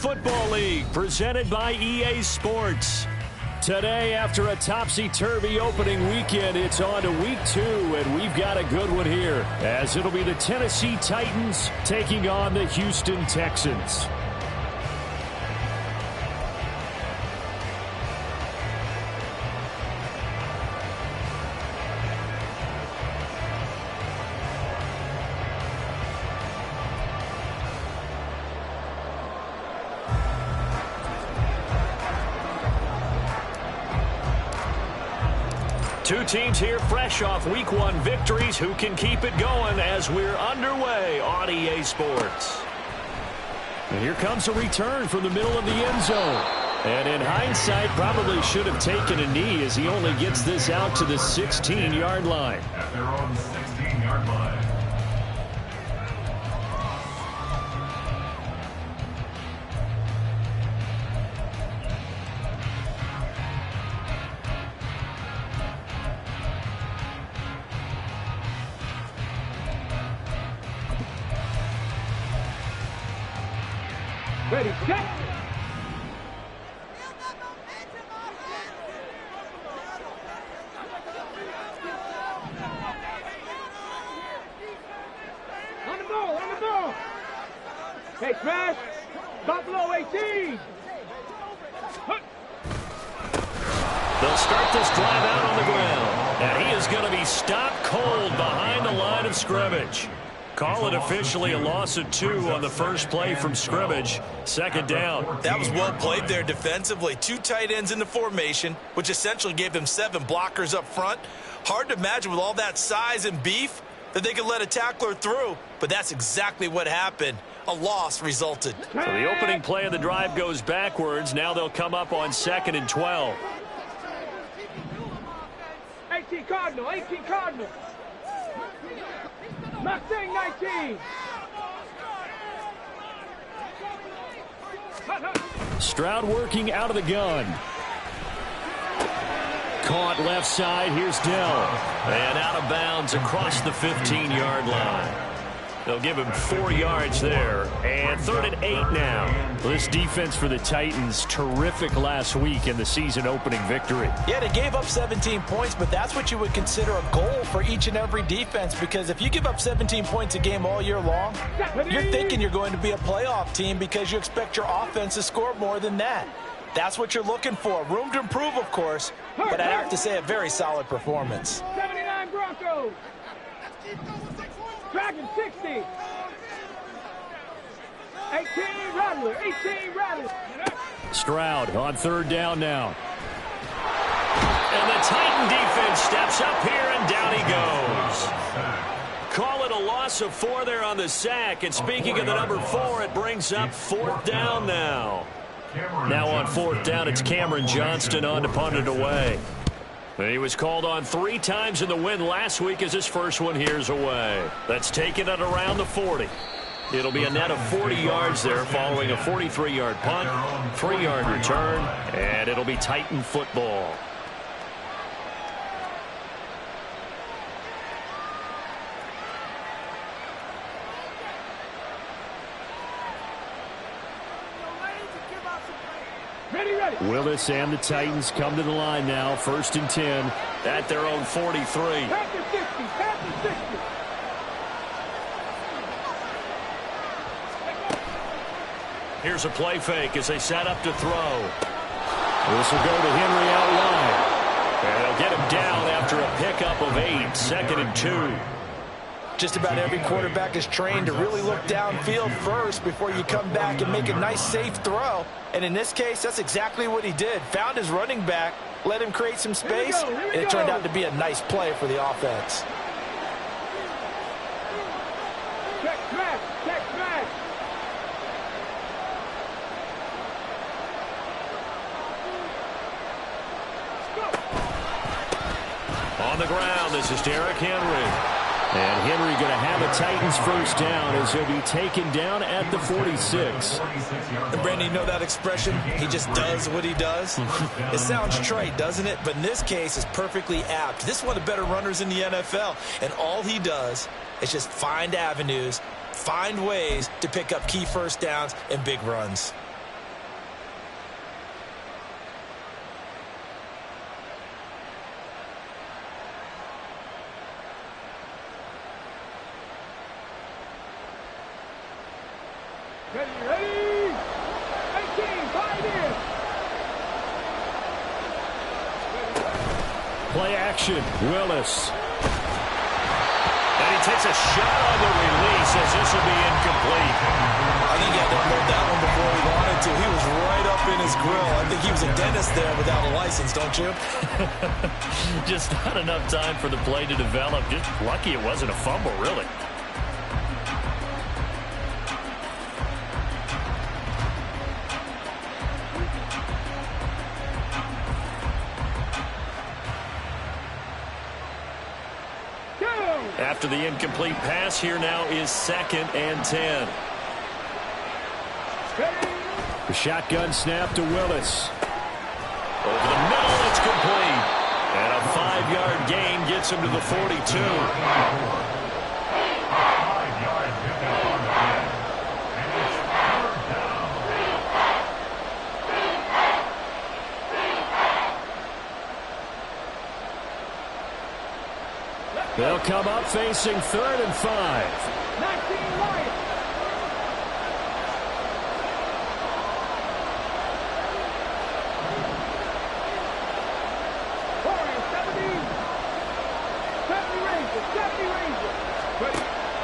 Football League, presented by EA Sports. Today, after a topsy-turvy opening weekend, it's on to week 2, and we've got a good one here, as it'll be the Tennessee Titans taking on the Houston Texans. Two teams here fresh off Week 1 victories. Who can keep it going as we're underway on EA Sports? And here comes a return from the middle of the end zone. And in hindsight, probably should have taken a knee as he only gets this out to the 16-yard line. At their own 16-yard line. Ready, set. On the ball, on the ball. Hey, smash. Buffalo 18. They'll start this drive out on the ground. And he is going to be stopped cold behind the line of scrimmage. Call it officially a loss of 2 on the first play from scrimmage. Second down. That was well played there defensively. 2 tight ends in the formation, which essentially gave them 7 blockers up front. Hard to imagine with all that size and beef that they could let a tackler through, but that's exactly what happened. A loss resulted. So the opening play of the drive goes backwards. Now they'll come up on 2nd and 12. 18 Cardinal, 18 Cardinal. Mustang 19. Stroud working out of the gun. Caught left side. Here's Dell. And out of bounds across the 15-yard line. They'll give him 4 yards there. And 3rd and 8 now. This defense for the Titans, terrific last week in the season-opening victory. Yeah, they gave up 17 points, but that's what you would consider a goal for each and every defense, because if you give up 17 points a game all year long, you're thinking you're going to be a playoff team because you expect your offense to score more than that. That's what you're looking for. Room to improve, of course, but I have to say a very solid performance. 79 Broncos. Dragon 60. 18 Rattler. 18 Rattler. Stroud on 3rd down now. And the Titan defense steps up here, and down he goes. Call it a loss of 4 there on the sack. And speaking of the number 4, it brings up 4th down now. Now on 4th down, it's Cameron Johnston on to punt it away. He was called on 3 times in the win last week as his first one here's away. That's taken it around the 40. It'll be a net of 40 yards there following a 43-yard punt, 3-yard return, and it'll be Titan football. Willis and the Titans come to the line now. 1st and 10 at their own 43. Panther 60. Panther 60. Here's a play fake as they set up to throw. This will go to Henry out wide. And they'll get him down after a pickup of 8. 2nd and 2. Just about every quarterback is trained to really look downfield first before you come back and make a nice, safe throw. And in this case, that's exactly what he did. Found his running back, let him create some space, and it turned out to be a nice play for the offense. Check smash. Check smash. On the ground, this is Derrick Henry. And Henry going to have a Titans first down as he'll be taken down at the 46. And Brandon, you know that expression? He just does what he does. It sounds trite, doesn't it? But in this case, it's perfectly apt. This is one of the better runners in the NFL. And all he does is just find avenues, find ways to pick up key first downs and big runs. Ready? 18, fight in. Play action. Willis. And he takes a shot on the release as this will be incomplete. I think he had to unload that one before he wanted to. He was right up in his grill. I think he was a dentist there without a license, don't you? Just not enough time for the play to develop. Just lucky it wasn't a fumble, really. After the incomplete pass, here now is 2nd and 10. The shotgun snap to Willis. Over the middle, it's complete. And a 5-yard gain gets him to the 42. 5 yards pickup on the hit. And it's 3rd down. They'll come up facing 3rd and 5. 19 Lions.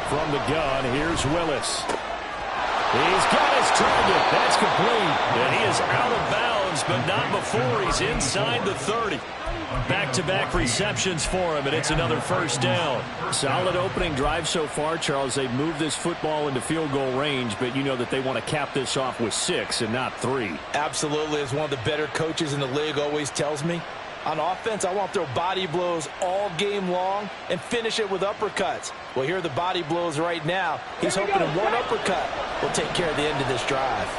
From the gun, here's Willis. He's got his target. That's complete. And he is out of bounds, but not before he's inside the 30. Back-to-back receptions for him, and it's another 1st down. Solid opening drive so far, Charles. They've moved this football into field goal range, but you know that they want to cap this off with 6 and not 3. Absolutely. As one of the better coaches in the league always tells me, on offense, I want to throw body blows all game long and finish it with uppercuts. Well, here are the body blows right now. He's hoping that one uppercut will take care of the end of this drive.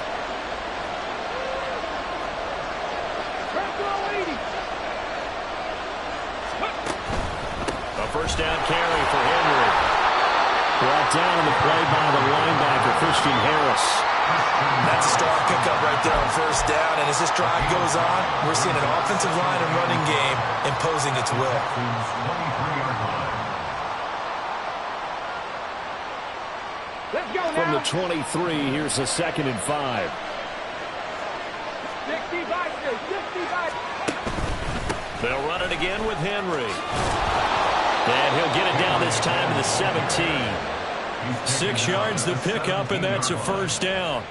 A 1st down carry for Henry. Brought down on the play by the linebacker, Christian Harris. That's a strong pickup right there on 1st down. And as this drive goes on, we're seeing an offensive line and running game imposing its will. Let's go now. From the 23, here's a 2nd and 5. 65. They'll run it again with Henry. And he'll get it down this time to the 17. 6 yards the pickup, and that's a 1st down.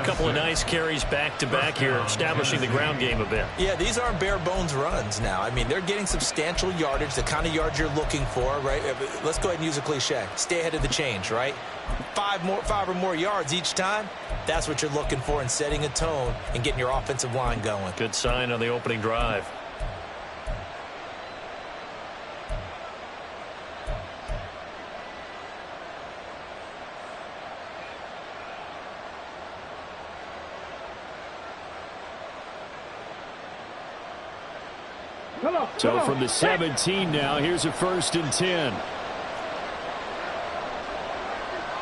A couple of nice carries back-to-back here, establishing the ground game a bit. Yeah, these aren't bare-bones runs now. I mean, they're getting substantial yardage, the kind of yards you're looking for, right? Let's go ahead and use a cliche. Stay ahead of the change, right? 5 or more yards each time. That's what you're looking for in setting a tone and getting your offensive line going. Good sign on the opening drive. So from the 17 now, here's a 1st and 10.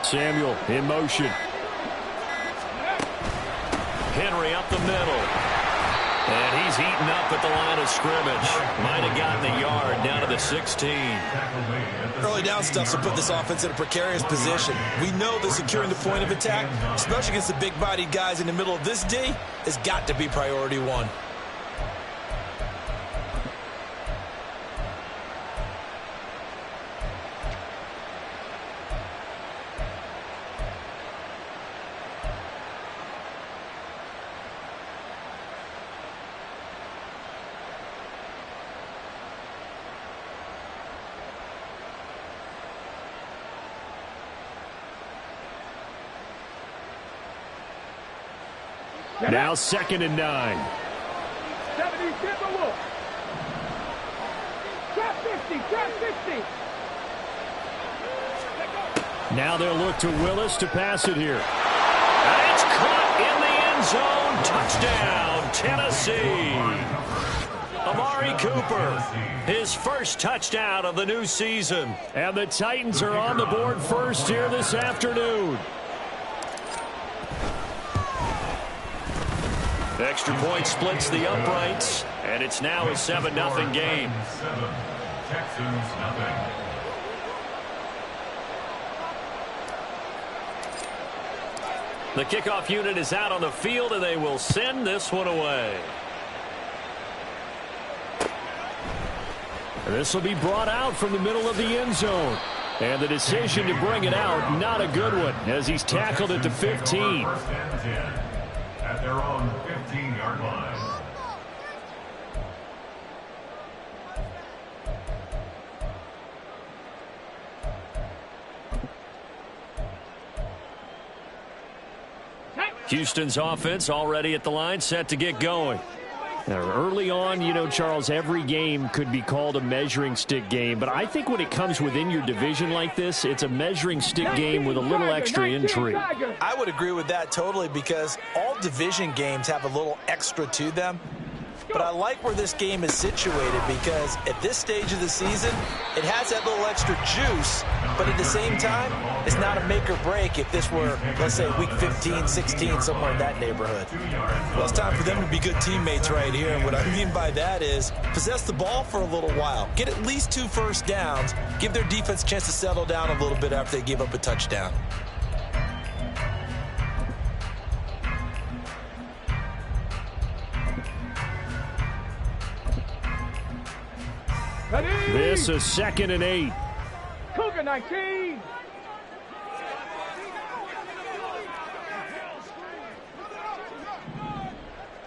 Samuel in motion. Henry up the middle. And he's heating up at the line of scrimmage. Might have gotten a yard down to the 16. Early down stuff to put this offense in a precarious position. We know that securing the point of attack, especially against the big-bodied guys in the middle of this D, has got to be priority 1. Now 2nd and 9. 70, Timberwolves. Trap 50, trap 50. Now they'll look to Willis to pass it here. And it's caught in the end zone. Touchdown, Tennessee. Amari Cooper, his 1st touchdown of the new season. And the Titans are on the board first here this afternoon. Extra point splits the uprights, and it's now a 7-0 game. Texans, nothing. The kickoff unit is out on the field, and they will send this one away. This will be brought out from the middle of the end zone. And the decision to bring it out, not a good one, as he's tackled at the 15. First and 10 at their own 15-yard line. Houston's offense already at the line, set to get going. Now, early on, you know, Charles, every game could be called a measuring stick game, but I think when it comes within your division like this, it's a measuring stick game with a little extra intrigue. I would agree with that totally, because all division games have a little extra to them. But I like where this game is situated, because at this stage of the season, it has that little extra juice, but at the same time, it's not a make or break if this were, let's say, week 15, 16, somewhere in that neighborhood. Well, it's time for them to be good teammates right here, and what I mean by that is possess the ball for a little while, get at least 2 first downs, give their defense a chance to settle down a little bit after they give up a touchdown. This is 2nd and 8. Cougar 19.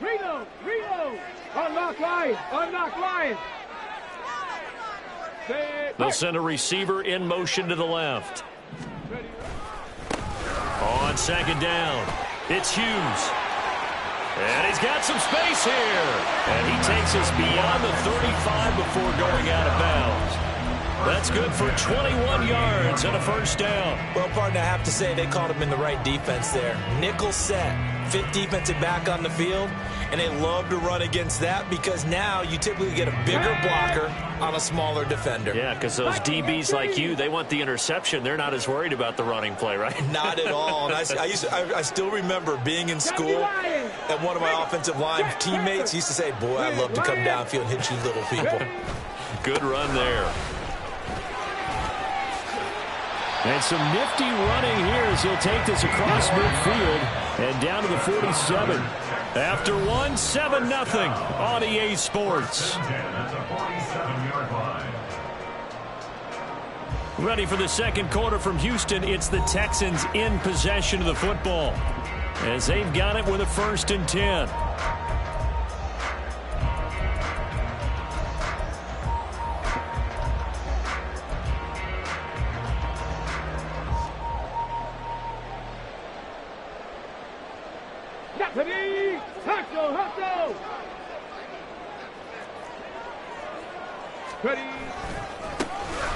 Reload. Unlock line. They'll send a receiver in motion to the left. On 2nd down, it's Hughes. And he's got some space here. And he takes us beyond the 35 before going out of bounds. That's good for 21 yards and a first down. Well, partner, I have to say they called him in the right defense there. Nickel set, 5th defensive back on the field, and they love to run against that because now you typically get a bigger blocker on a smaller defender. Yeah, because those DBs like you, they want the interception. They're not as worried about the running play, right? Not at all. And I still remember being in school, and one of my offensive line teammates used to say, boy, I'd love to come downfield and hit you little people. Good run there. And some nifty running here as he'll take this across midfield and down to the 47. After 7-0 on EA Sports. Ready for the second quarter from Houston. It's the Texans in possession of the football as they've got it with a 1st and 10.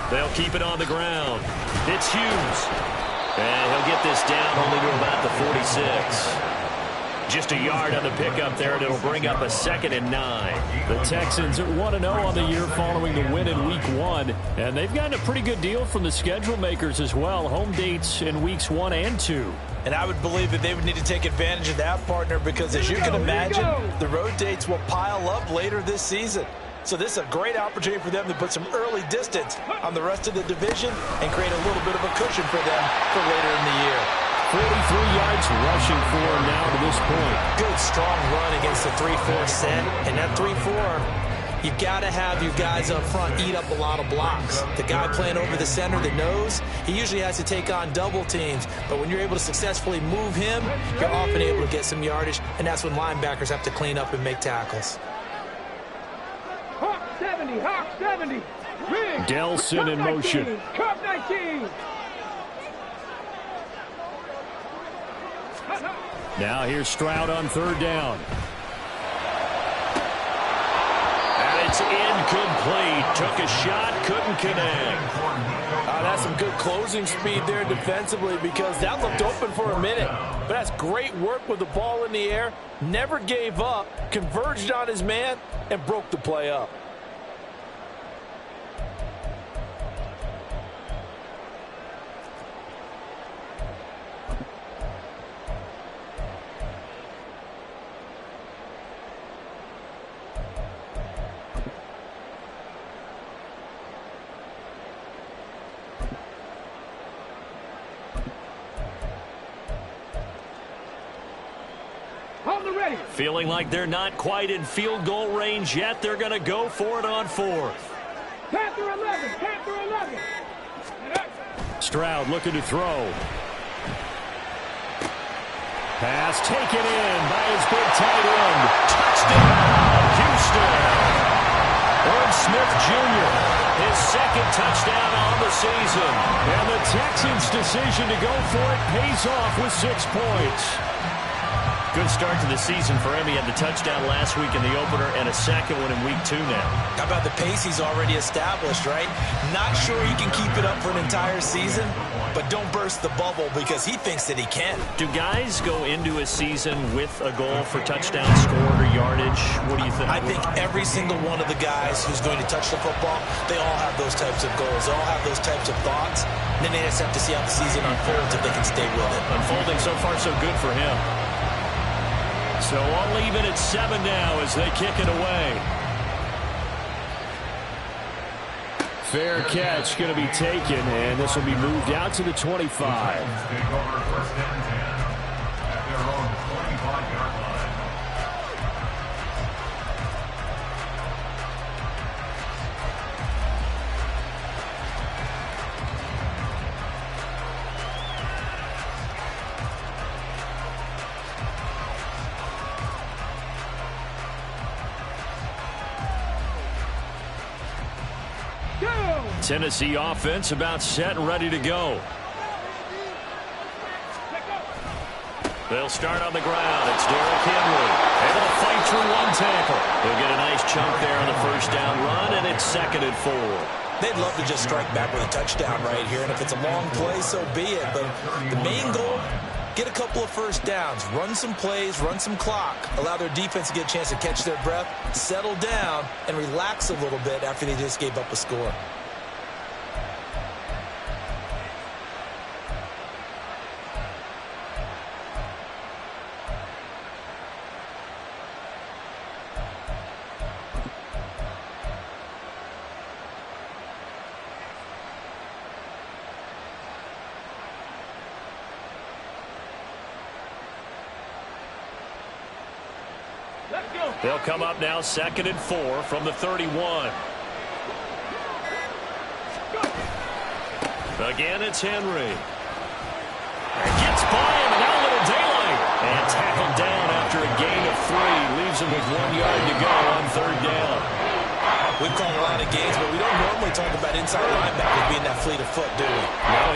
They'll keep it on the ground. It's Hughes. And he'll get this down only to about the 46. Just a yard on the pickup there, and it'll bring up a 2nd and 9. The Texans at 1-0 on the year following the win in Week 1. And they've gotten a pretty good deal from the schedule makers as well. Home dates in Weeks 1 and 2. And I would believe that they would need to take advantage of that, partner, because as you can imagine, the road dates will pile up later this season. So this is a great opportunity for them to put some early distance on the rest of the division and create a little bit of a cushion for them for later in the year. 43 yards rushing for him now to this point. Good, strong run against the 3-4 set. And that 3-4, you've got to have your guys up front eat up a lot of blocks. The guy playing over the center, the nose, he usually has to take on double teams. But when you're able to successfully move him, you're often able to get some yardage. And that's when linebackers have to clean up and make tackles. Hawk 70. Delson in motion. Cup 19. Now here's Stroud on 3rd down. And it's incomplete. Took a shot, couldn't connect. That's some good closing speed there defensively because that looked open for a minute. But that's great work with the ball in the air. Never gave up, converged on his man, and broke the play up. ready. Feeling like they're not quite in field goal range yet. They're going to go for it on fourth. 10 through 11. 10 through 11. Stroud looking to throw. Pass taken in by his big tight end. Touchdown, Houston. Irv Smith Jr., his second touchdown on the season. And the Texans' decision to go for it pays off with 6 points. Good start to the season for him. He had the touchdown last week in the opener and a second one in week 2 now. How about the pace he's already established, right? Not sure he can keep it up for an entire season, but don't burst the bubble because he thinks that he can. Do guys go into a season with a goal for touchdown scored or yardage? What do you think? I think every single one of the guys who's going to touch the football, they all have those types of goals. They all have those types of thoughts. And then they just have to see how the season unfolds if they can stay with it. Unfolding so far so good for him. So I'll leave it at 7 now as they kick it away. Fair catch going to be taken, and this will be moved out to the 25. Take over first down and 10 at their own 25-yard line. Tennessee offense about set and ready to go. They'll start on the ground. It's Derrick Henry. Able to fight through one tackle. He'll get a nice chunk there on the first down run, and it's 2nd and 4. They'd love to just strike back with a touchdown right here, and if it's a long play, so be it. But the main goal, get a couple of first downs, run some plays, run some clock, allow their defense to get a chance to catch their breath, settle down, and relax a little bit after they just gave up a score. They'll come up now 2nd and 4 from the 31. Again, it's Henry. And gets by him, and now a little daylight. And tackled down after a gain of 3. Leaves him with 1 yard to go on 3rd down. We've called a lot of games, but we don't normally talk about inside linebackers being that fleet of foot, do we?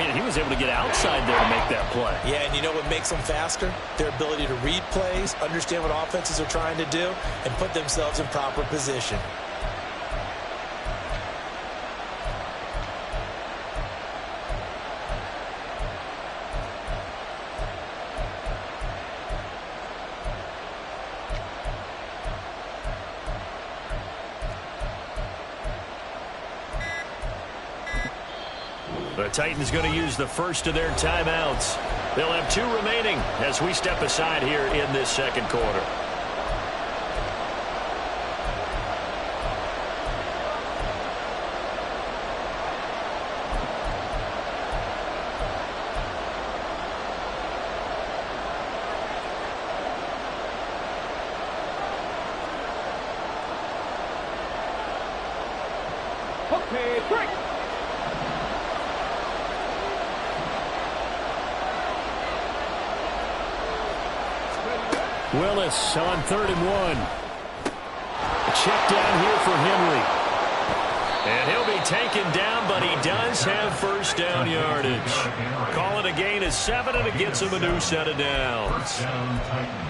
No, he was able to get outside there to make that play. Yeah, and you know what makes them faster? Their ability to read plays, understand what offenses are trying to do, and put themselves in proper position. The Titans going to use the first of their timeouts. They'll have 2 remaining as we step aside here in this 2nd quarter. Okay, break. Willis on 3rd and 1. A check down here for Henry. And he'll be taken down, but he does have first down yardage. Call it a gain of 7, and it gets him a new set of downs.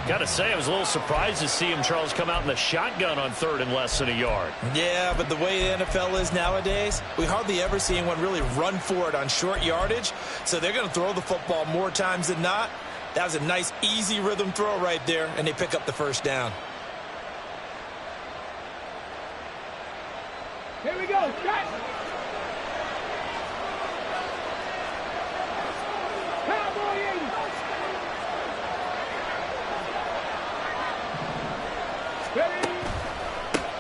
Got to say, I was a little surprised to see him, Charles, come out in the shotgun on 3rd and less than a yard. Yeah, but the way the NFL is nowadays, we hardly ever see anyone really run for it on short yardage. So they're going to throw the football more times than not. That was a nice, easy rhythm throw right there, and they pick up the first down. Here we go. Cut. Cowboy 80. Ready.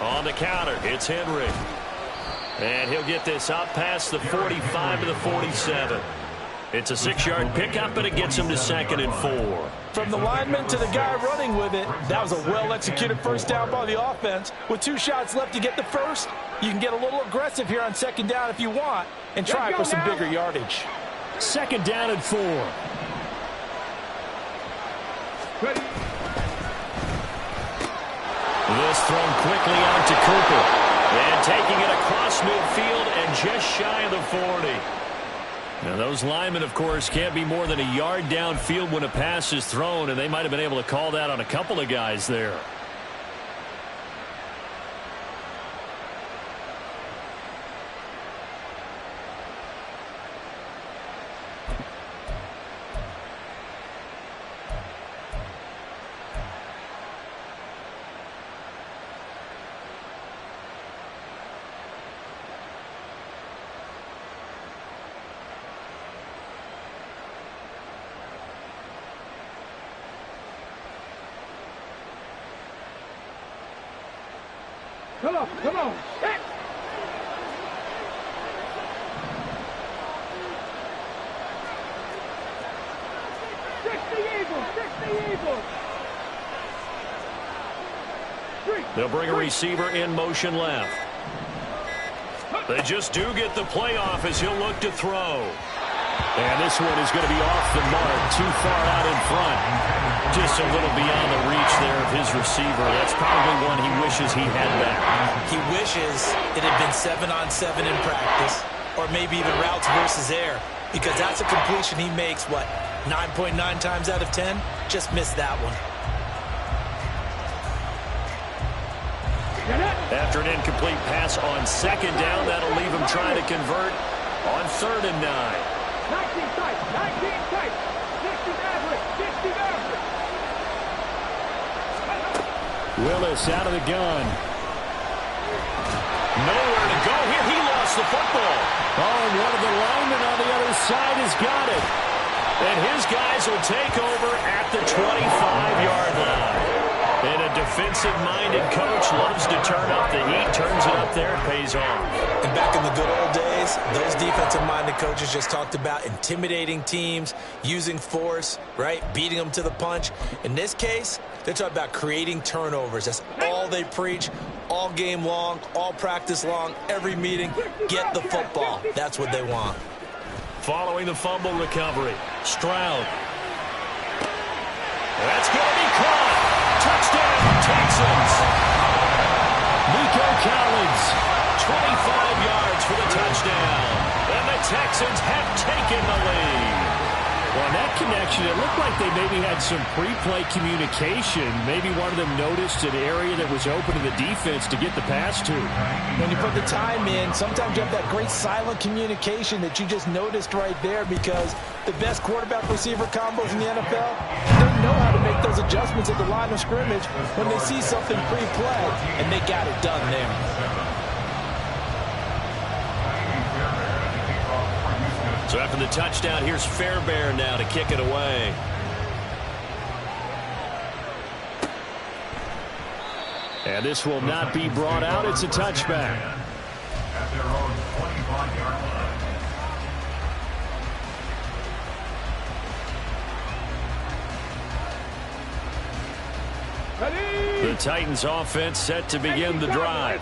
On the counter, it's Henry. And he'll get this up past the 45 to the 47. It's a 6-yard pickup, and it gets him to 2nd and 4. From the lineman to the guy running with it, that was a well-executed first down by the offense. With 2 shots left to get the first, you can get a little aggressive here on 2nd down if you want and try for some bigger yardage. 2nd down and 4. Ready. This thrown quickly out to Cooper. And taking it across midfield and just shy of the 40. Now, those linemen, of course, can't be more than a yard downfield when a pass is thrown, and they might have been able to call that on a couple of guys there. Come on, come on. Hit. They'll bring a receiver in motion left. They just do get the playoff as he'll look to throw. And this one is going to be off the mark, too far out in front. Just a little beyond the reach there of his receiver. That's probably one he wishes he had back. He wishes it had been 7-on-7 in practice, or maybe even routes versus air, because that's a completion he makes, 9.9 times out of 10? Just missed that one. After an incomplete pass on 2nd down, that'll leave him trying to convert on 3rd and 9. 19 tight, 19 tight. 60 average, 60 average. Willis out of the gun. Nowhere to go here. He lost the football. Oh, and one of the linemen on the other side has got it. And his guys will take over at the 25-yard line. And a defensive-minded coach loves to turn up the heat, turns it up there, pays off. And back in the good old days, those defensive-minded coaches just talked about intimidating teams, using force, right, beating them to the punch. In this case, they're talking about creating turnovers. That's all they preach, all game long, all practice long, every meeting. Get the football. That's what they want. Following the fumble recovery, Stroud. That's going to be caught. Touchdown, Texans. Nico Collins, 25 yards for the touchdown. And the Texans have taken the lead. Well, in that connection, it looked like they maybe had some pre-play communication. Maybe one of them noticed an area that was open to the defense to get the pass to. When you put the time in, sometimes you have that great silent communication that you just noticed right there, because the best quarterback-receiver combos in the NFL, they know how to make those adjustments at the line of scrimmage when they see something pre-play, and they got it done there. So after the touchdown, here's Fairbairn now to kick it away. And this will not be brought out. It's a touchback. At their own 25-yard line. The Titans offense set to begin the drive.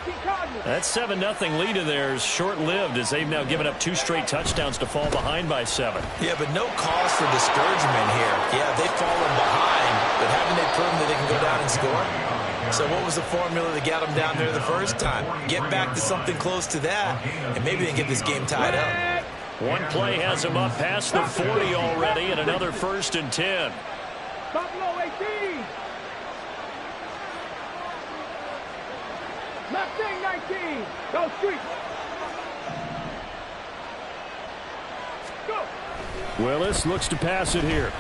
That 7-0 lead of theirs short-lived as they've now given up 2 straight touchdowns to fall behind by 7. Yeah, but no cause for discouragement here. Yeah, they've fallen behind, but haven't they proven that they can go down and score? So what was the formula that got them down there the first time? Get back to something close to that, and maybe they can get this game tied up. One play has them up past the 40 already, and another 1st and 10. Buffalo 18. Mustang 19. Go street. Go. Willis looks to pass it here.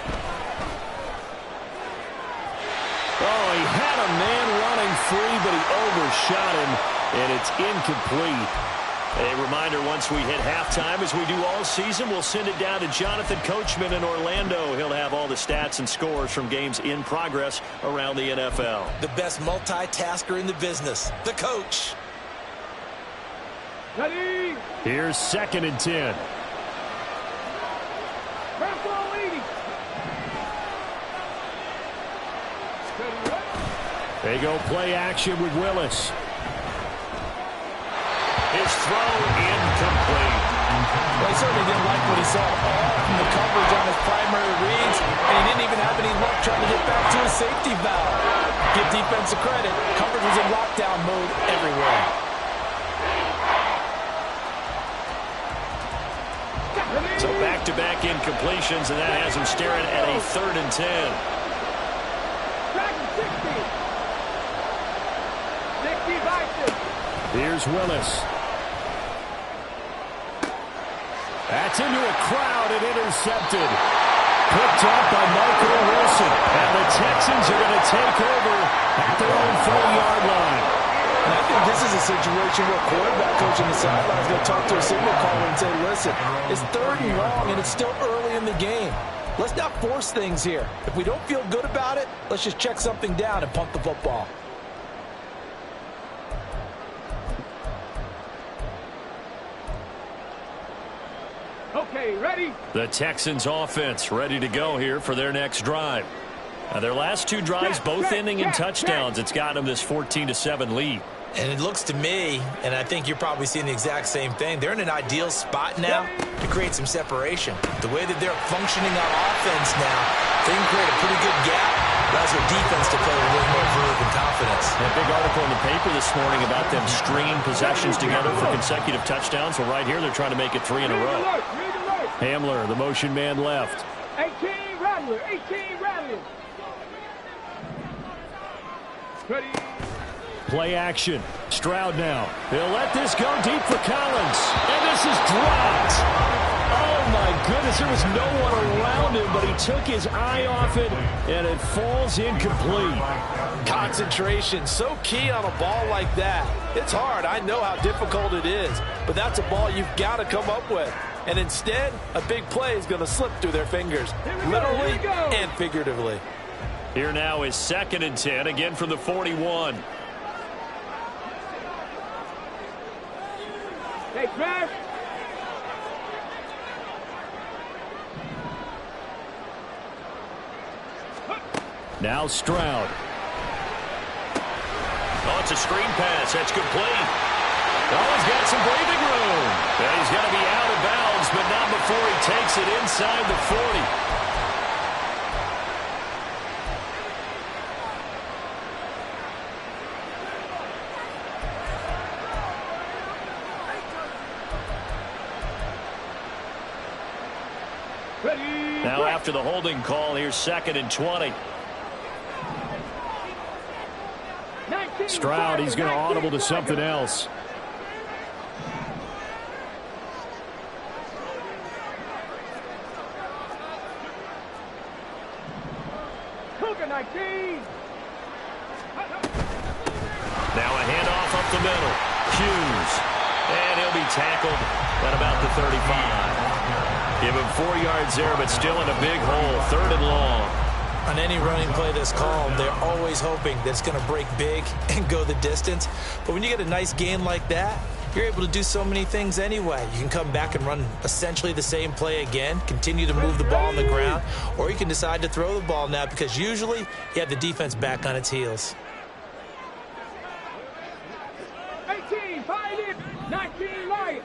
Oh, he had a man running free, but he overshot him, and it's incomplete. A reminder, once we hit halftime, as we do all season, we'll send it down to Jonathan Coachman in Orlando. He'll have all the stats and scores from games in progress around the NFL. The best multitasker in the business, the coach. Ready. Here's 2nd and 10. They go play action with Willis. His throw incomplete. Well, he certainly didn't like what he saw all from the coverage on his primary reads, and he didn't even have any luck trying to get back to his safety valve. Give defensive credit. Coverage was in lockdown mode everywhere. So back-to-back incompletions, and that has him staring at a 3rd and 10. Here's Willis. That's into a crowd and intercepted. Picked up by Michael Wilson. And the Texans are going to take over at their own 40-yard line. And I think this is a situation where quarterback coach on the sideline is going to talk to a signal caller and say, listen, it's 3rd and long and it's still early in the game. Let's not force things here. If we don't feel good about it, let's just check something down and punt the football. Okay, ready? The Texans offense ready to go here for their next drive. Now, their last 2 drives both ending in touchdowns. It's got them this 14-7 lead. And it looks to me, and I think you're probably seeing the exact same thing, they're in an ideal spot now to create some separation. The way that they're functioning on offense now, they can create a pretty good gap. Allows their defense to play with a little more verve and confidence. A big article in the paper this morning about them stringing possessions together for consecutive touchdowns. Well, right here, they're trying to make it 3 in a row. Hamler, the motion man left. 18 Rattler, 18 Rattler. Ready? Play action. Stroud now. He'll let this go deep for Collins. And this is dropped. Oh, my goodness. There was no one around him, but he took his eye off it, and it falls incomplete. Concentration, so key on a ball like that. It's hard. I know how difficult it is, but that's a ball you've got to come up with. And instead, a big play is going to slip through their fingers, literally and figuratively. Here now is 2nd and 10, again from the 41. Hey, Smash. Now Stroud. Oh, it's a screen pass. That's complete. Oh, he's got some breathing room. And he's going to be out of bounds, but not before he takes it inside the 40. Now after the holding call, here's 2nd and 20. Stroud, he's going to audible to something else. Now a handoff up the middle. Hughes. And he'll be tackled at about the 35. Give him 4 yards there, but still in a big hole. 3rd and long. On any running play that's called, they're always hoping that it's going to break big and go the distance. But when you get a nice gain like that, you're able to do so many things anyway. You can come back and run essentially the same play again, continue to move the ball on the ground, or you can decide to throw the ball now because usually you have the defense back on its heels. 18, 5 in, 19, light.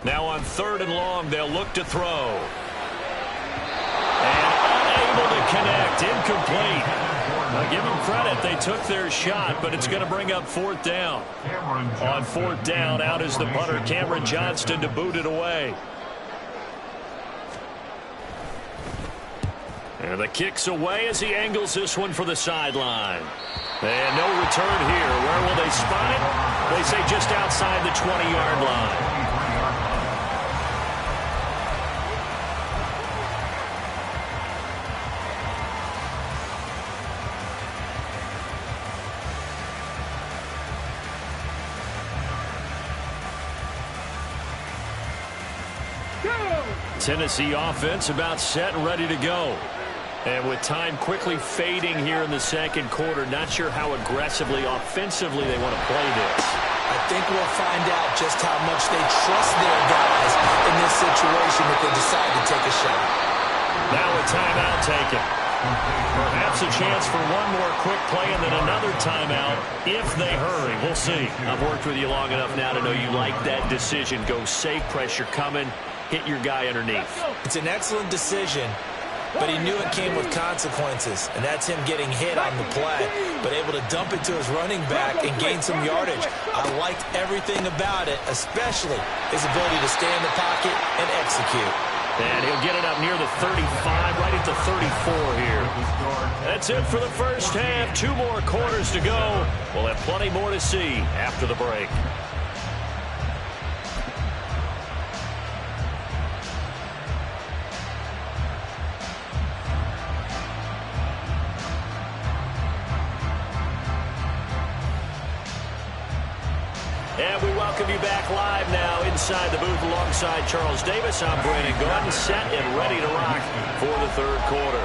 Now on 3rd and long, they'll look to throw. And unable to connect, incomplete. Now give them credit, they took their shot, but it's going to bring up 4th down. On 4th down, out is the punter, Cameron Johnston, to boot it away. And the kick's away as he angles this one for the sideline. And no return here. Where will they spot it? They say just outside the 20-yard line. Tennessee offense about set and ready to go. And with time quickly fading here in the 2nd quarter, not sure how aggressively, offensively they want to play this. I think we'll find out just how much they trust their guys in this they decide to take a shot. Now a timeout taken. Perhaps a chance for one more quick play and then another timeout if they hurry. We'll see. I've worked with you long enough now to know you like that decision. Go safe, pressure coming, hit your guy underneath. It's an excellent decision, but he knew it came with consequences, and that's him getting hit on the play, but able to dump it to his running back and gain some yardage. I liked everything about it, especially his ability to stay in the pocket and execute. And he'll get it up near the 35, right at the 34 here. That's it for the first half. 2 more quarters to go. We'll have plenty more to see after the break. And we welcome you back live now inside the booth alongside Charles Davis. I'm Brandon Gordon, set and ready to rock for the third quarter.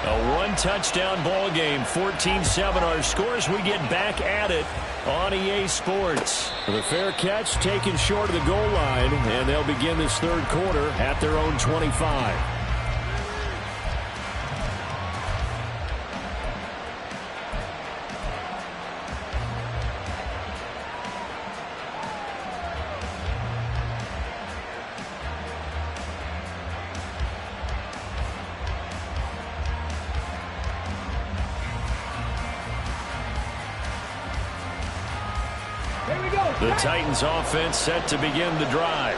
A one-touchdown ball game, 14-7 our scores. We get back at it on EA Sports. The fair catch taken short of the goal line, and they'll begin this third quarter at their own 25. The Titans offense set to begin the drive.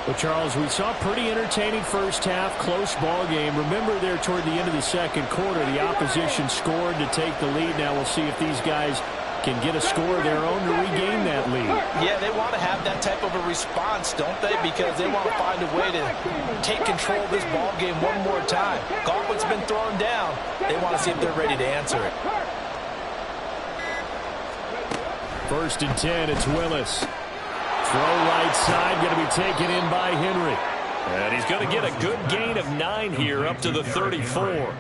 Well, Charles, we saw a pretty entertaining first half, close ball game. Remember there toward the end of the second quarter, the opposition scored to take the lead. Now we'll see if these guys can get a score of their own to regain that lead. Yeah, they want to have that type of a response, don't they? Because they want to find a way to take control of this ball game one more time. Gauntlet's been thrown down. They want to see if they're ready to answer it. First and 10, it's Willis. Throw right side, going to be taken in by Henry. And he's going to get a good gain of 9 here, up to the 34.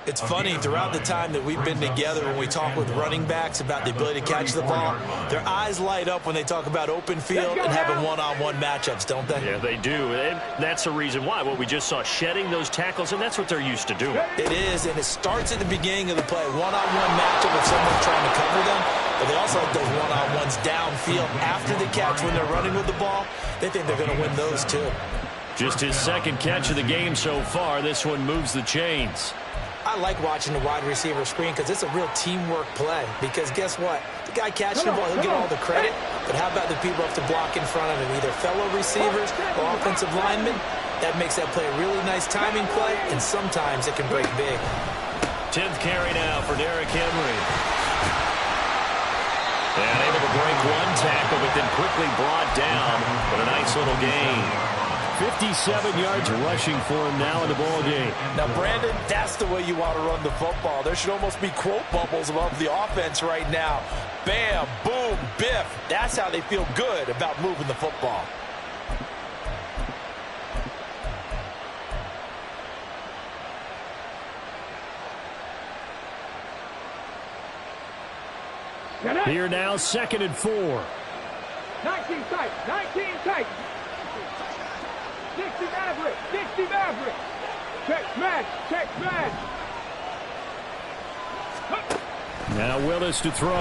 It's funny, throughout the time that we've been together, when we talk with running backs about the ability to catch the ball, their eyes light up when they talk about open field and having one-on-one matchups, don't they? Yeah, they do. And that's the reason why. Well, we just saw shedding those tackles, and that's what they're used to doing. It is, and it starts at the beginning of the play. One-on-one matchup if someone's trying to cover them, but they also have those one-on-ones downfield after the catch when they're running with the ball. They think they're going to win those, too. Just his second catch of the game so far. This one moves the chains. I like watching the wide receiver screen because it's a real teamwork play. Because guess what? The guy catching the ball, he'll get all the credit. But how about the people who have to block in front of him, either fellow receivers or offensive linemen? That makes that play a really nice timing play, and sometimes it can break big. 10th carry now for Derrick Henry. And able to break one tackle, but then quickly brought down. But a nice little gain. 57 yards rushing for him now in the ball game. Now, Brandon, that's the way you want to run the football. There should almost be quote bubbles above the offense right now. Bam, boom, biff. That's how they feel good about moving the football. Here now, 2nd and 4. 19 tight, 19 tight. 60 Maverick, 60 Maverick. Check smash, check smash. Now Willis to throw. A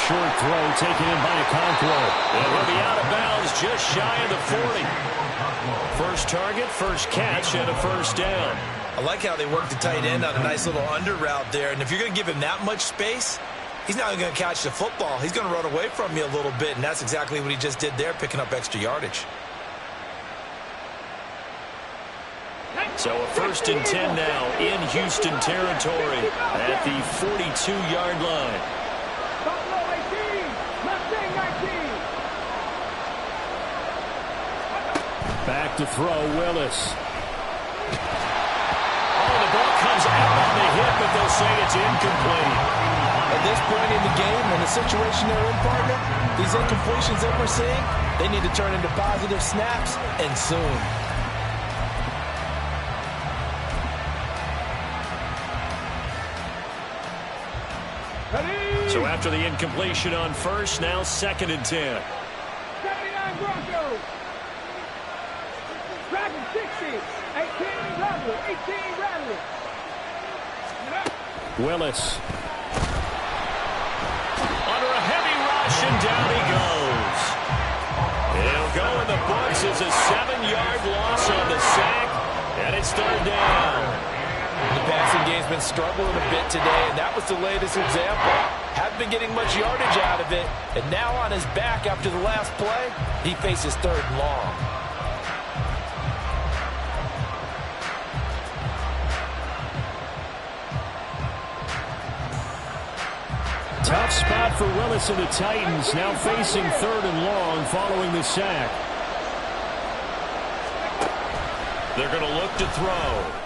short throw taken in by Okonkwo. And he'll be out of bounds just shy of the 40. First target, first catch, and a first down. I like how they work the tight end on a nice little under route there. And if you're going to give him that much space, he's not going to catch the football. He's going to run away from you a little bit, and that's exactly what he just did there, picking up extra yardage. So a 1st and 10 now in Houston territory at the 42-yard line. Back to throw, Willis. Oh, the ball comes out on the hit, but they'll say it's incomplete. At this point in the game, in the situation they're in, partner, these incompletions that we're seeing, they need to turn into positive snaps, and soon. So after the incompletion on first, now 2nd and 10. 9 Broncos. Dragon 60. 18 Rattler. 18 Rattler. Willis. Under a heavy rush, and down he goes. It'll go in the books as a 7-yard loss on the sack, and it's third down. The passing game's been struggling a bit today, and that was the latest example. Haven't been getting much yardage out of it, and now on his back after the last play, he faces third and long. Tough spot for Willis and the Titans, now facing third and long following the sack. They're going to look to throw.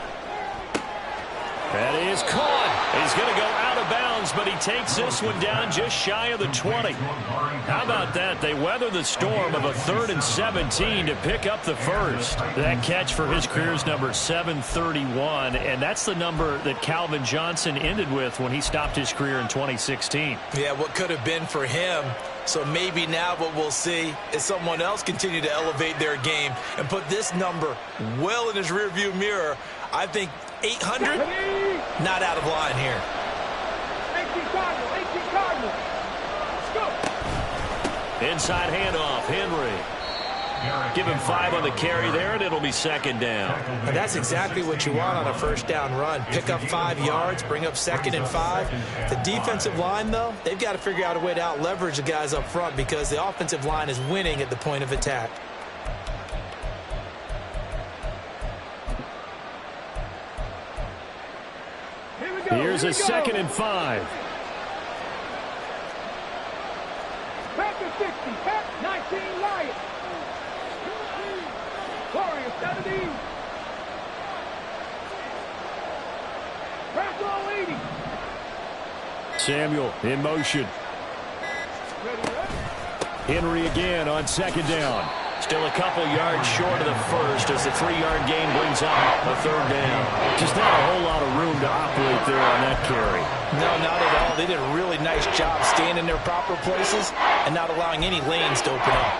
That is caught. He's going to go out of bounds, but he takes this one down just shy of the 20. How about that? They weather the storm of a 3rd and 17 to pick up the first. That catch for his career's number 731, and that's the number that Calvin Johnson ended with when he stopped his career in 2016. Yeah, what could have been for him. So maybe now what we'll see is someone else continue to elevate their game and put this number well in his rearview mirror. I think 800, not out of line here. 18 Cardinal, 18 Cardinal. Let's go. Inside handoff, Henry. Give him 5 on the carry there, and it'll be second down. And that's exactly what you want on a first down run. Pick up 5 yards, bring up 2nd and 5. The defensive line, though, they've got to figure out a way to out-leverage the guys up front because the offensive line is winning at the point of attack. Here's a 2nd and 5. Panther 60, Pat 19 Lions. Warriors 70. Bronco 80. Samuel in motion. Henry again on 2nd down. Still a couple yards short of the first as the 3-yard gain brings up a 3rd down. Just not a whole lot of room to operate there on that carry. No, not at all. They did a really nice job staying in their proper places and not allowing any lanes to open up.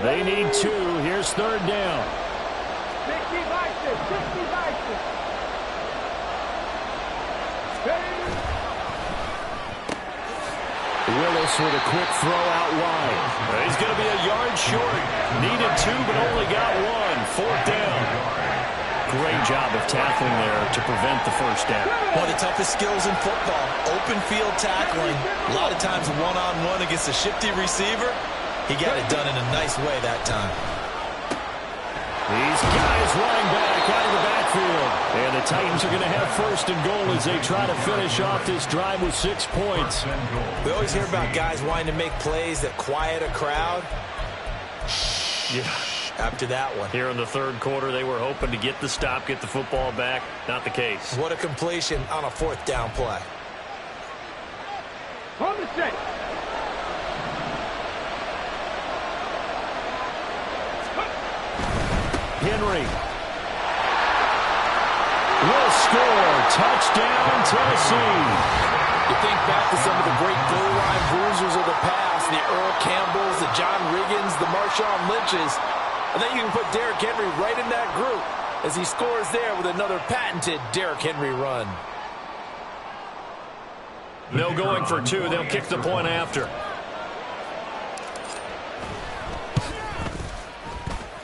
They need 2. Here's 3rd down. 60 Vices, 60 Vices. Willis with a quick throw out wide. He's going to be a yard short. Needed 2, but only got 1. 4th down. Great job of tackling there to prevent the first down. One of the toughest skills in football, open field tackling. A lot of times one-on-one against a shifty receiver. He got it done in a nice way that time. These guys running back out of the backfield. And the Titans are going to have 1st and goal as they try to finish off this drive with 6 points. We always hear about guys wanting to make plays that quiet a crowd. Yeah. After that one. Here in the 3rd quarter, they were hoping to get the stop, get the football back. Not the case. What a completion on a 4th down play. On the set. Henry will score. Touchdown, Tennessee. You think back to some of the great goal line bruisers of the past, the Earl Campbells, the John Riggins, the Marshawn Lynches, and then you can put Derrick Henry right in that group as he scores there with another patented Derrick Henry run. No going for 2. They'll kick the point after.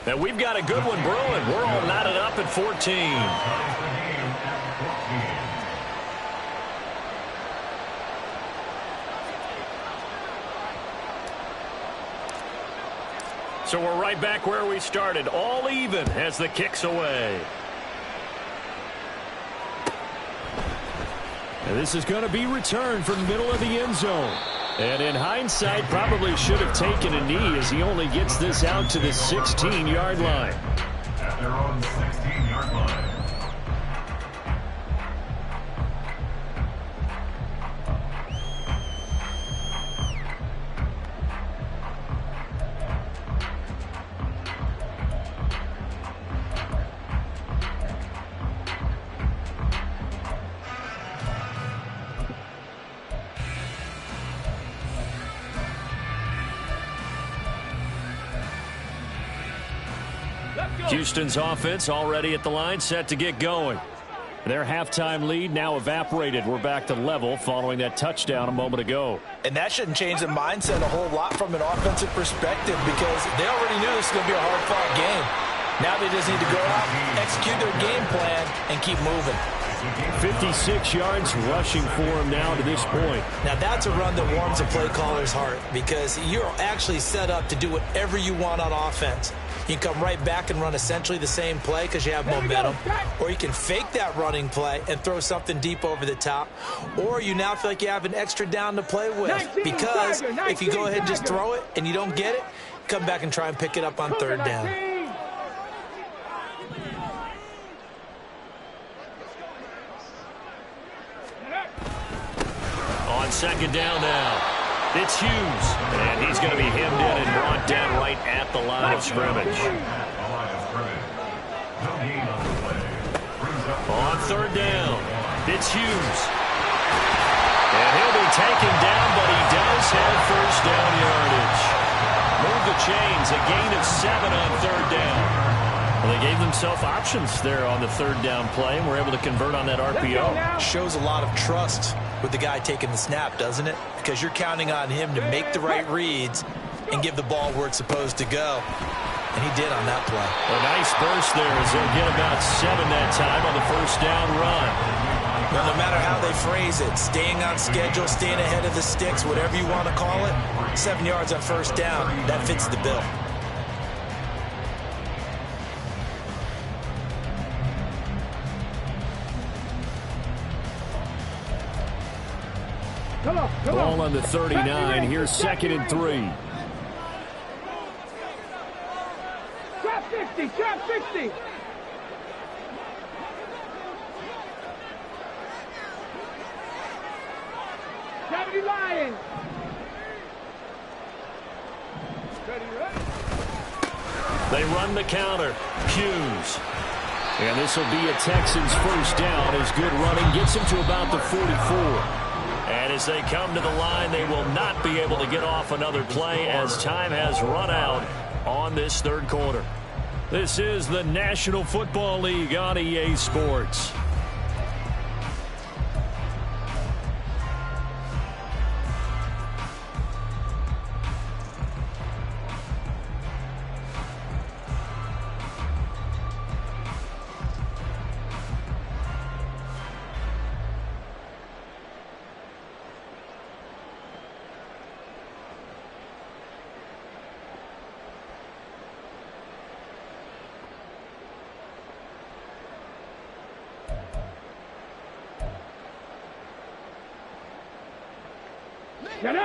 And we've got a good one brewing. We're all knotted up at 14. So we're right back where we started. All even as the kick's away. And this is going to be returned from the middle of the end zone. And in hindsight, probably should have taken a knee as he only gets this out to the 16-yard line. At their own 16-yard line. Houston's offense already at the line, set to get going. Their halftime lead now evaporated. We're back to level following that touchdown a moment ago. And that shouldn't change the mindset a whole lot from an offensive perspective because they already knew this was going to be a hard-fought game. Now they just need to go out, execute their game plan, and keep moving. 56 yards rushing for him now to this point. Now that's a run that warms a play caller's heart because you're actually set up to do whatever you want on offense. You can come right back and run essentially the same play because you have momentum. Or you can fake that running play and throw something deep over the top. Or you now feel like you have an extra down to play with. Because if you go ahead and just throw it and you don't get it, come back and try and pick it up on third down. On second down now. It's Hughes, and he's going to be hemmed in and brought down right at the line of scrimmage. On third down, it's Hughes. And he'll be taken down, but he does have first down yardage. Move the chains, a gain of 7 on third down. Well, they gave themselves options there on the third down play, and were able to convert on that RPO. Shows a lot of trust with the guy taking the snap, doesn't it? Because you're counting on him to make the right reads and give the ball where it's supposed to go. And he did on that play. A nice burst there as they'll get about 7 that time on the first down run. Well, no matter how they phrase it, staying on schedule, staying ahead of the sticks, whatever you want to call it, 7 yards on first down, that fits the bill. Ball on the 39. Here's 2nd and 3. Trap 60, trap 60. Gravity Lions. They run the counter. Hughes. And this will be a Texans first down as good running gets him to about the 44. And as they come to the line, they will not be able to get off another play as time has run out on this third quarter. This is the National Football League on EA Sports.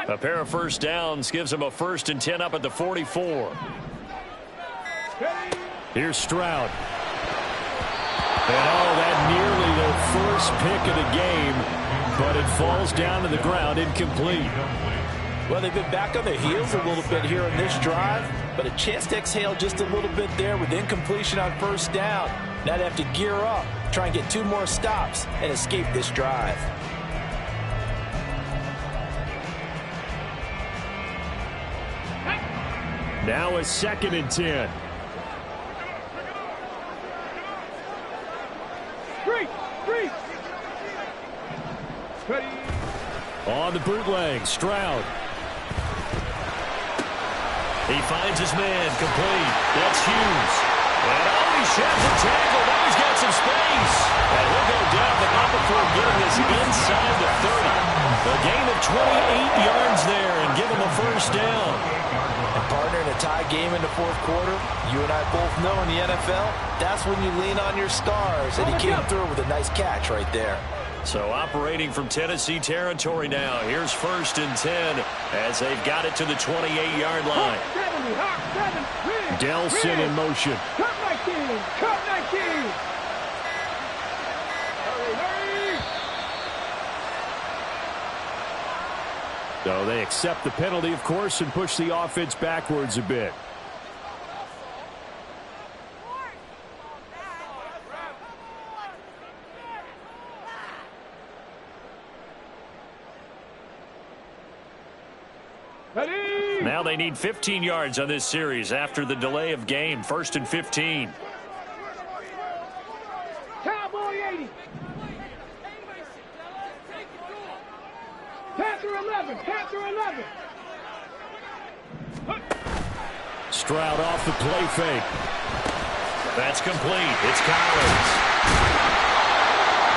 A pair of first downs gives them a 1st and 10 up at the 44. Here's Stroud. And that nearly their first pick of the game, but it falls down to the ground incomplete. Well, they've been back on their heels a little bit here in this drive, but a chance to exhale just a little bit there with incompletion on first down. Now they have to gear up, try and get 2 more stops, and escape this drive. Now a 2nd and 10. On the bootleg, Stroud. He finds his man, complete. That's Hughes. And he sheds a tackle. Now he's got some space. And he'll go down, but not before getting this inside the 30. A gain of 28 yards there and give him a first down. And partner, in a tie game in the fourth quarter, you and I both know in the NFL, that's when you lean on your stars. And he came through with a nice catch right there. So operating from Tennessee territory now. Here's 1st and 10 as they've got it to the 28-yard line. Delson in motion. Cut my king! Cut my king! So they accept the penalty, of course, and push the offense backwards a bit. Now Well, they need 15 yards on this series after the delay of game. 1st and 15. Cowboy 80. Panther 11. Panther 11. Stroud off the play fake. That's complete. It's Collins.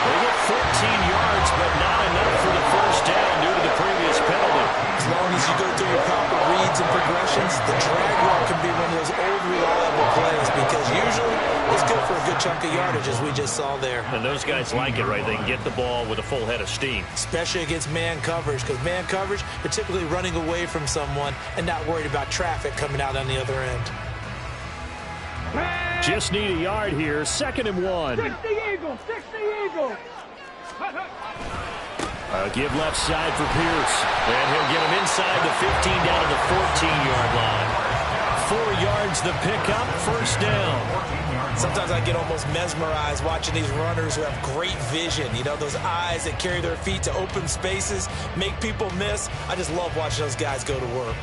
They get 14 yards, but not enough for the first down due to the previous penalty. As long as you go through your proper reads and progressions, the drag route can be one of those old reliable plays because usually it's good for a good chunk of yardage, as we just saw there. And those guys like it, right? They can get the ball with a full head of steam. Especially against man coverage, because man coverage, they're typically running away from someone and not worried about traffic coming out on the other end. Just need a yard here. 2nd and 1. 60 Eagles. 60 Eagles. Give left side for Pierce. And he'll get him inside the 15 down to the 14-yard line. 4 yards the pickup. First down. Sometimes I get almost mesmerized watching these runners who have great vision. You know, those eyes that carry their feet to open spaces, make people miss. I just love watching those guys go to work.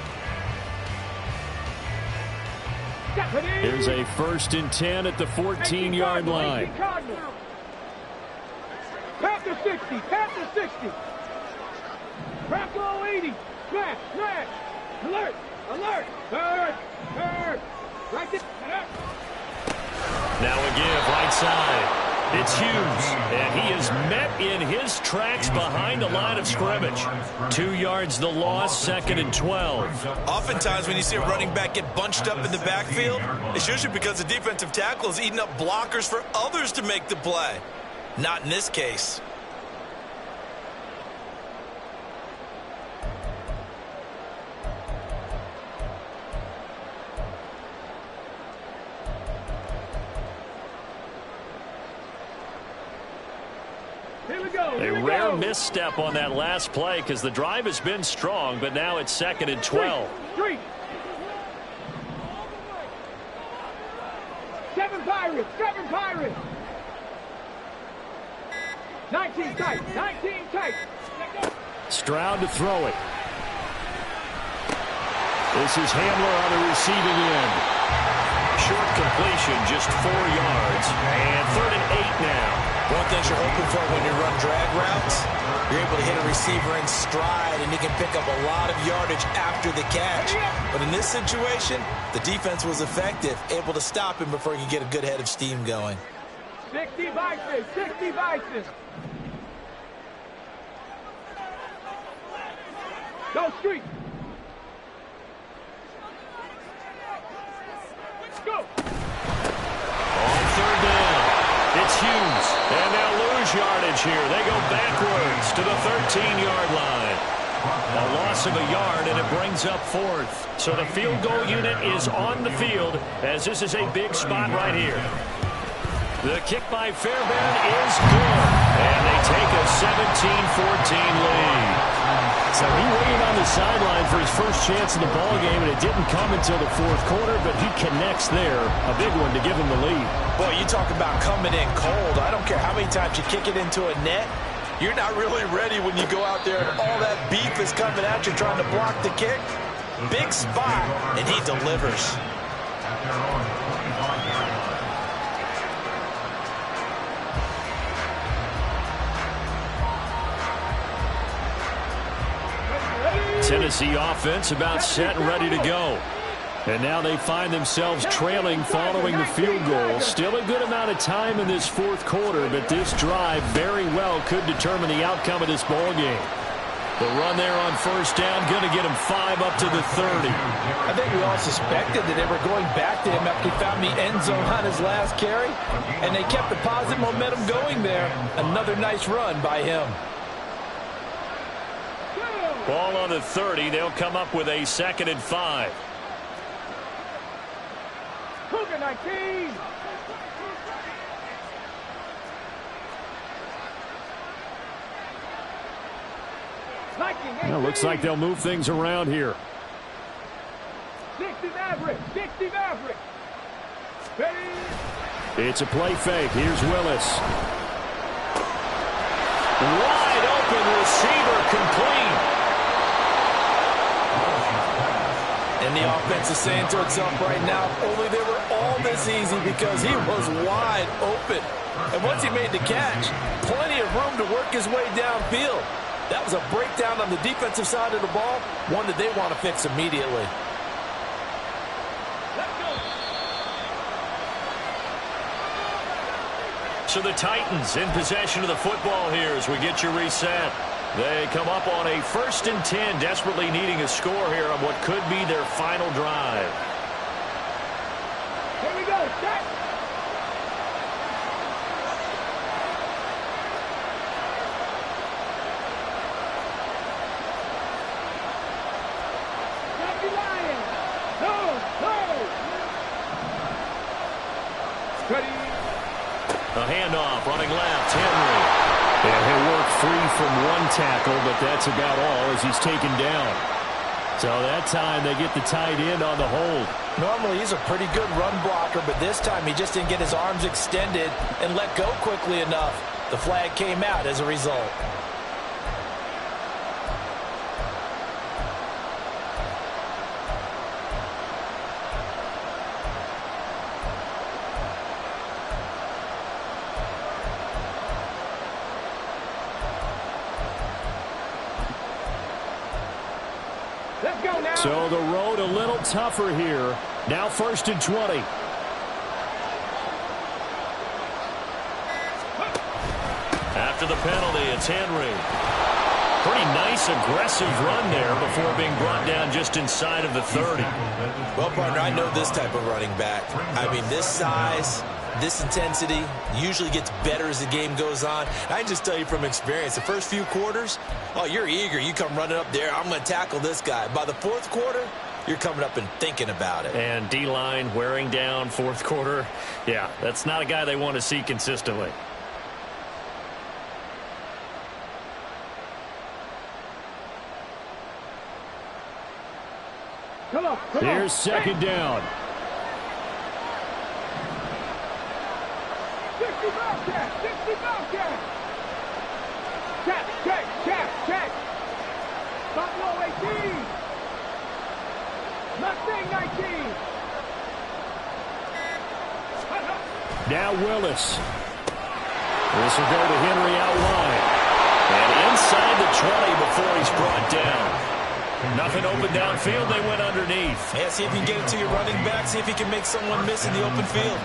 Here's a 1st and 10 at the 14-yard line. Panther 60. Panther 60. Crackle 80. Smash. Smash. Alert. Alert. Third. Third. Right there. Now a give right side. It's Hughes, and he is met in his tracks behind the line of scrimmage. 2 yards the loss, 2nd and 12. Oftentimes when you see a running back get bunched up in the backfield, it's usually because the defensive tackle is eating up blockers for others to make the play. Not in this case. A rare misstep on that last play because the drive has been strong, but now it's 2nd and 12. 7 Pirates. 7 Pirates. 19 tight. 19 tight. Stroud to throw it. This is Hamler on the receiving end. Short completion, just 4 yards. And 3rd and 8 now. One thing you're hoping for when you run drag routes, you're able to hit a receiver in stride, and he can pick up a lot of yardage after the catch. But in this situation, the defense was effective, able to stop him before he could get a good head of steam going. 60 Bison. 60 Bison. Go street. Go. On 3rd down. It's Hughes, and they'll lose yardage here. They go backwards to the 13-yard line. A loss of a yard, and it brings up 4th. So the field goal unit is on the field, as this is a big spot right here. The kick by Fairbairn is good, and they take a 17-14 lead. So he waited on the sideline for his first chance in the ballgame, and it didn't come until the 4th quarter, but he connects there. A big one to give him the lead. Boy, you talk about coming in cold. I don't care how many times you kick it into a net. You're not really ready when you go out there and all that beef is coming at you trying to block the kick. Big spot, and he delivers. Tennessee offense about set and ready to go. And now they find themselves trailing following the field goal. Still a good amount of time in this 4th quarter, but this drive very well could determine the outcome of this ball game. The run there on 1st down, going to get him 5 up to the 30. I think we all suspected that they were going back to him after he found the end zone on his last carry, and they kept the positive momentum going there. Another nice run by him. Ball on the 30. They'll come up with a 2nd and 5. Cougar 19. Well, looks like they'll move things around here. 60 Maverick. 60 Maverick. It's a play fake. Here's Willis. Wide open receiver complete. And the offense is saying to itself right now, only they were all this easy because he was wide open. And once he made the catch, plenty of room to work his way downfield. That was a breakdown on the defensive side of the ball, one that they want to fix immediately. So the Titans in possession of the football here as we get you reset. They come up on a 1st and 10, desperately needing a score here on what could be their final drive. Here we go. Set. Happy Lion. Go. Ready. A handoff, running left, Henry. And he'll work free from one tackle, but that's about all as he's taken down. So that time they get the tight end on the hold. Normally he's a pretty good run blocker, but this time he just didn't get his arms extended and let go quickly enough. The flag came out as a result. So the road a little tougher here. Now 1st and 20. After the penalty, it's Henry. Pretty nice, aggressive run there before being brought down just inside of the 30. Well, partner, I know this type of running back. I mean, this size, this intensity usually gets better as the game goes on. I can just tell you from experience, the first few quarters, oh, you're eager. You come running up there, I'm going to tackle this guy. By the 4th quarter, you're coming up and thinking about it. And D-line wearing down 4th quarter. Yeah, that's not a guy they want to see consistently. Come on. Here's 2nd down. 60 Bobcat! 60 Bobcat! Check! Buffalo 18! Mustang 19! Now Willis. This will go to Henry out wide. And inside the 20 before he's brought down. Nothing open downfield, they went underneath. Yeah, see if you can get it to your running back. See if you can make someone miss in the open field.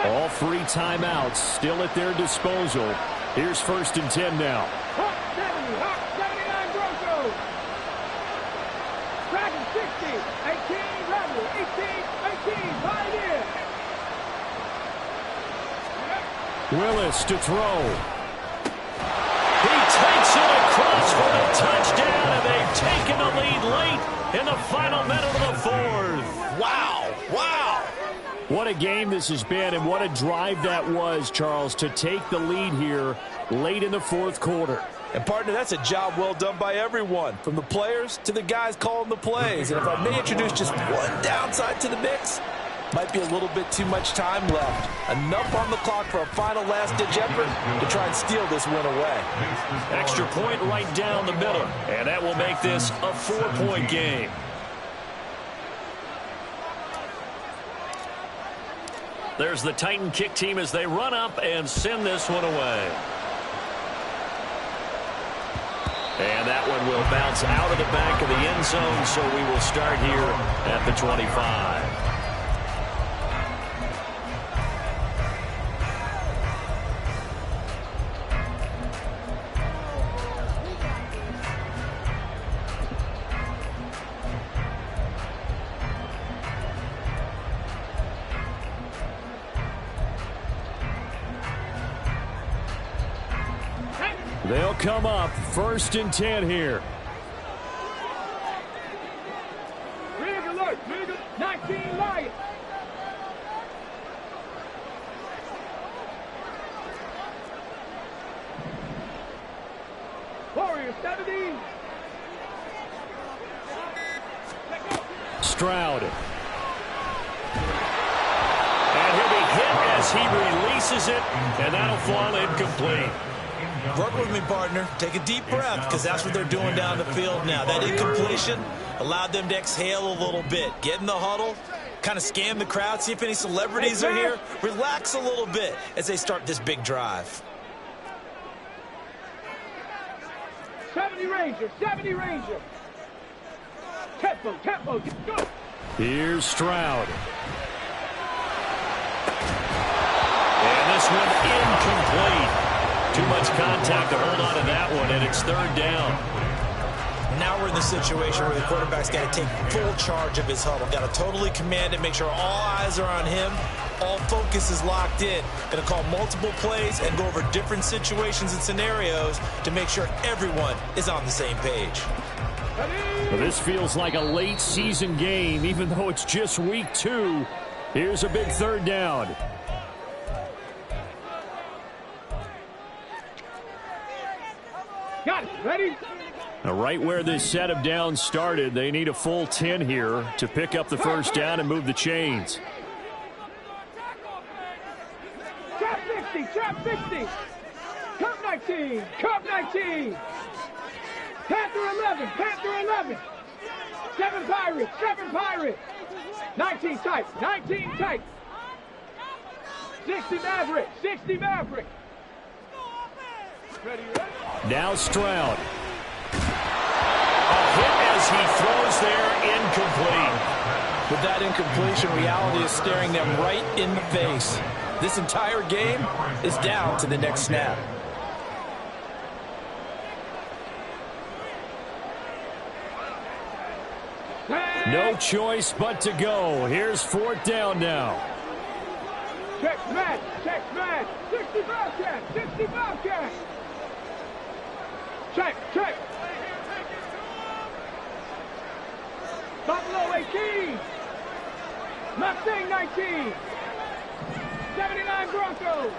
All 3 timeouts still at their disposal. Here's 1st and 10 now. Hawk 79 Broncos! Dragon 60, 18, Rebel 18, right in. Willis to throw. He takes it across for the touchdown, and they've taken the lead late in the final minute of the 4th. Wow. What a game this has been, and what a drive that was, Charles, to take the lead here late in the 4th quarter. And, partner, that's a job well done by everyone, from the players to the guys calling the plays. And if I may introduce just one downside to the mix, might be a little bit too much time left. Enough on the clock for a final last-ditch effort to try and steal this win away. Extra point right down the middle, and that will make this a 4-point game. There's the Titan kick team as they run up and send this one away. And that one will bounce out of the back of the end zone, so we will start here at the 25. They'll come up 1st and 10 here. Rig alert! 19 Lions! Warrior 70! Stroud. And he'll be hit as he releases it, and that'll fall incomplete. Work with me, partner. Take a deep breath, because that's what they're doing down the field now. That incompletion allowed them to exhale a little bit. Get in the huddle, kind of scan the crowd, see if any celebrities are here. Relax a little bit as they start this big drive. 70 Ranger, 70 Ranger. Tempo, tempo, go. Here's Stroud. And this one incomplete. Too much contact to hold on to that one, and it's third down. Now we're in the situation where the quarterback's got to take full charge of his huddle. Got to totally command it, make sure all eyes are on him. All focus is locked in. Going to call multiple plays and go over different situations and scenarios to make sure everyone is on the same page. Well, this feels like a late season game, even though it's just week 2. Here's a big third down. Got it. Ready? Now, right where this set of downs started, they need a full 10 here to pick up the first down and move the chains. Trap 60, trap 60. Cup 19, cup 19. Panther 11, Panther 11. 7 Pirates, 7 Pirates. 19 tight, 19 tight. 60 Maverick, 60 Maverick. Ready, ready? Now Stroud. A hit as he throws there, incomplete. With that incompletion, reality is staring them right in the face. This entire game is down to the next snap. No choice but to go. Here's fourth down now. Check man, 60 Bobcat, 60 Bobcat. Check, check. Buffalo 18. Mustang 19. 79 Broncos.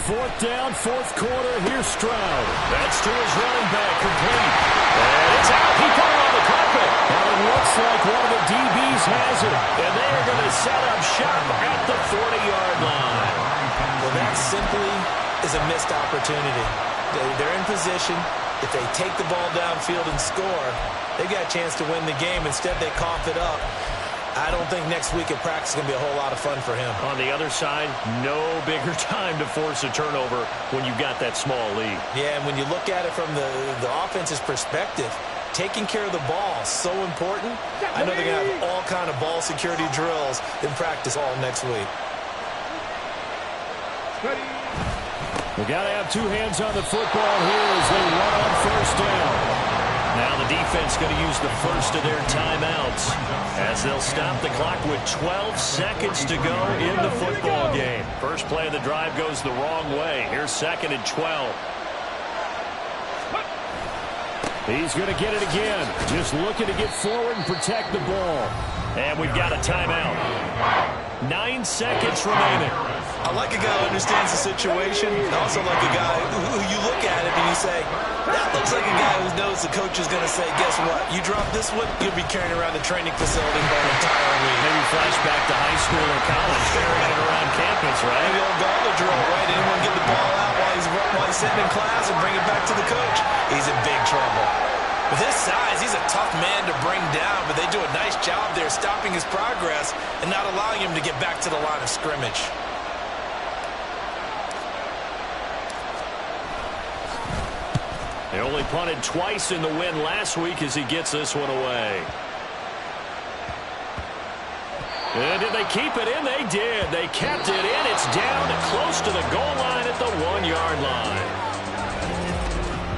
Fourth down, fourth quarter. Here's Stroud. That's to his running back, complete. And it's out. He put it on the carpet. And it looks like one of the DBs has it. And they are going to set up shop at the 40-yard line. Well, that simply is a missed opportunity. They're in position. If they take the ball downfield and score, they've got a chance to win the game. Instead, they cough it up. I don't think next week at practice is going to be a whole lot of fun for him. On the other side, no bigger time to force a turnover when you've got that small lead. Yeah, and when you look at it from the offense's perspective, taking care of the ball is so important. I know they're going to have all kind of ball security drills in practice all next week. We've got to have two hands on the football here as they run on first down. Now the defense going to use the first of their timeouts as they'll stop the clock with 12 seconds to go in the football game. First play of the drive goes the wrong way. Here's second and 12. He's going to get it again. Just looking to get forward and protect the ball. And we've got a timeout. 9 seconds remaining. I like a guy who understands the situation. I also like a guy who you look at it and you say, that looks like a guy who knows the coach is going to say, guess what? You drop this one, you'll be carrying around the training facility for an entire week. Maybe flashback to high school or college, carrying it around campus, right? Maybe old gauntlet drill, right? Anyone get the ball out while he's sitting in class and bring it back to the coach? He's in big trouble. With his size, he's a tough man to bring down, but they do a nice job there stopping his progress and not allowing him to get back to the line of scrimmage. They only punted twice in the win last week as he gets this one away. And did they keep it in? They did. They kept it in. It's down close to the goal line at the 1-yard line.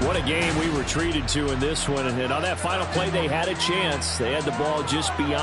What a game we were treated to in this one. And on that final play, they had a chance. They had the ball just beyond